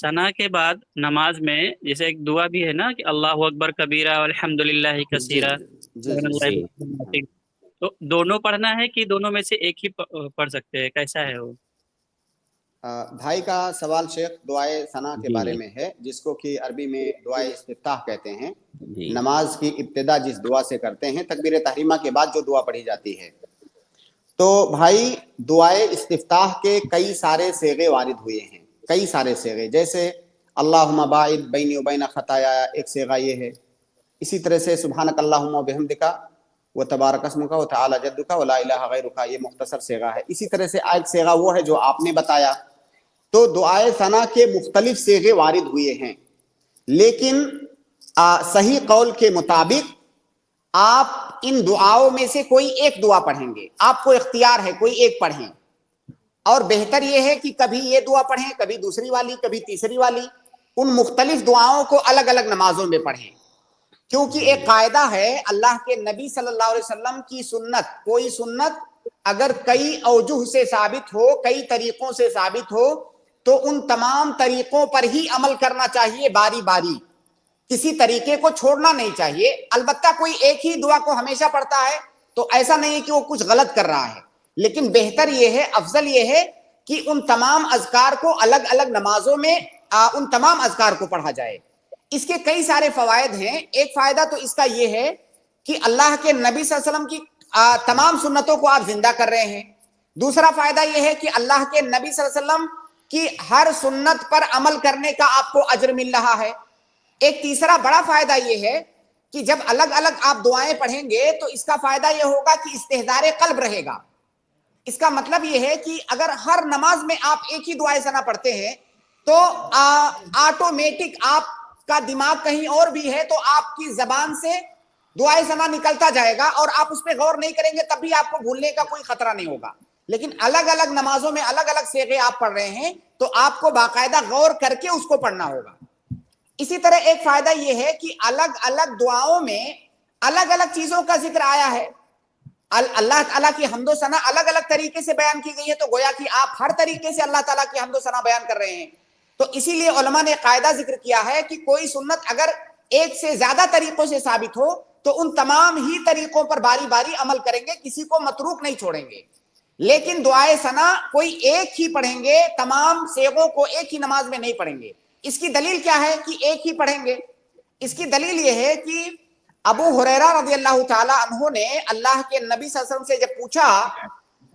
ثنا کے بعد نماز میں جیسے ایک دعا بھی ہے نا کہ اللہ اکبر کبیرہ والحمد للہ جی کثیرہ جی جی سبحان جی اللہ، تو دونوں پڑھنا ہے کہ دونوں میں سے ایک ہی پڑھ سکتے ہیں، کیسا ہے وہ؟ بھائی کا سوال شیخ دعائے ثنا کے بارے جی میں ہے، جس کو کہ عربی میں دعائے استفتاح کہتے ہیں۔ جی نماز کی ابتدا جس دعا سے کرتے ہیں تکبیر تحریمہ کے بعد جو دعا پڑھی جاتی ہے، تو بھائی دعائے استفتاح کے کئی سارے صیغے وارد ہوئے ہیں، کئی سارے صیغے، جیسے اللہم باعد بینی و بین خطایا، ایک صیغہ یہ ہے۔ اسی طرح سے سبحانک اللہم و بحمدک و تبارک اسمک و تعالی جدک و لا الہ غیرک، یہ مختصر صیغہ ہے۔ اسی طرح سے ایک صیغہ وہ ہے جو آپ نے بتایا۔ تو دعائے ثنا کے مختلف صیغے وارد ہوئے ہیں، لیکن صحیح قول کے مطابق آپ ان دعاؤں میں سے کوئی ایک دعا پڑھیں گے، آپ کو اختیار ہے کوئی ایک پڑھیں، اور بہتر یہ ہے کہ کبھی یہ دعا پڑھیں، کبھی دوسری والی، کبھی تیسری والی، ان مختلف دعاؤں کو الگ الگ نمازوں میں پڑھیں، کیونکہ ایک قاعدہ ہے اللہ کے نبی صلی اللہ علیہ وسلم کی سنت، کوئی سنت اگر کئی اوجہ سے ثابت ہو، کئی طریقوں سے ثابت ہو، تو ان تمام طریقوں پر ہی عمل کرنا چاہیے باری باری، کسی طریقے کو چھوڑنا نہیں چاہیے۔ البتہ کوئی ایک ہی دعا کو ہمیشہ پڑھتا ہے تو ایسا نہیں ہے کہ وہ کچھ غلط کر رہا ہے، لیکن بہتر یہ ہے، افضل یہ ہے کہ ان تمام اذکار کو الگ الگ نمازوں میں ان تمام اذکار کو پڑھا جائے۔ اس کے کئی سارے فوائد ہیں۔ ایک فائدہ تو اس کا یہ ہے کہ اللہ کے نبی صلی اللہ علیہ وسلم کی تمام سنتوں کو آپ زندہ کر رہے ہیں۔ دوسرا فائدہ یہ ہے کہ اللہ کے نبی صلی اللہ علیہ وسلم کی ہر سنت پر عمل کرنے کا آپ کو اجر مل رہا ہے۔ ایک تیسرا بڑا فائدہ یہ ہے کہ جب الگ الگ آپ دعائیں پڑھیں گے تو اس کا فائدہ یہ ہوگا کہ استحضار قلب رہے گا۔ اس کا مطلب یہ ہے کہ اگر ہر نماز میں آپ ایک ہی دعائے ثنا پڑھتے ہیں تو آٹومیٹک آپ کا دماغ کہیں اور بھی ہے، تو آپ کی زبان سے دعائے ثنا نکلتا جائے گا اور آپ اس پہ غور نہیں کریں گے، تب بھی آپ کو بھولنے کا کوئی خطرہ نہیں ہوگا۔ لیکن الگ الگ نمازوں میں الگ الگ صیغے آپ پڑھ رہے ہیں تو آپ کو باقاعدہ غور کر کے اس کو پڑھنا ہوگا۔ اسی طرح ایک فائدہ یہ ہے کہ الگ الگ دعاؤں میں الگ الگ چیزوں کا ذکر آیا ہے۔ اللہ تعالیٰ کی حمد و ثنا الگ الگ طریقے سے بیان کی گئی ہے، تو گویا کہ آپ ہر طریقے سے اللہ تعالیٰ کی حمد و ثنا بیان کر رہے ہیں۔ تو اسی لیے علماء نے قاعدہ ذکر کیا ہے کہ کوئی سنت اگر ایک سے زیادہ طریقوں سے ثابت ہو تو ان تمام ہی طریقوں پر باری باری عمل کریں گے، کسی کو متروک نہیں چھوڑیں گے۔ لیکن دعائے ثنا کوئی ایک ہی پڑھیں گے، تمام صیغوں کو ایک ہی نماز میں نہیں پڑھیں گے۔ اس کی دلیل کیا ہے کہ ایک ہی پڑھیں گے؟ اس کی دلیل یہ ہے کہ ابو ہریرہ رضی اللہ تعالی عنہ نے اللہ کے نبی صلی اللہ علیہ وسلم سے جب پوچھا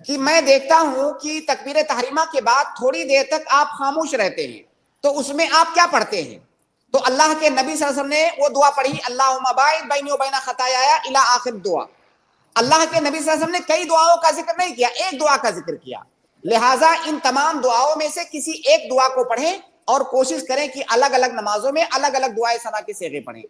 کہ میں دیکھتا ہوں کہ تکبیر تحریمہ کے بعد تھوڑی دیر تک آپ خاموش رہتے ہیں، تو اس میں آپ کیا پڑھتے ہیں؟ تو اللہ کے نبی صلی اللہ علیہ وسلم نے وہ دعا پڑھی، اللہم باعد بینی و بین خطایا الی آخر دعا۔ اللہ کے نبی صلی اللہ علیہ وسلم نے کئی دعاؤں کا ذکر نہیں کیا، ایک دعا کا ذکر کیا۔ لہٰذا ان تمام دعاؤں میں سے کسی ایک دعا کو پڑھیں اور کوشش کریں کہ الگ الگ نمازوں میں الگ الگ دعائے ثنا کے صیغے پڑھیں۔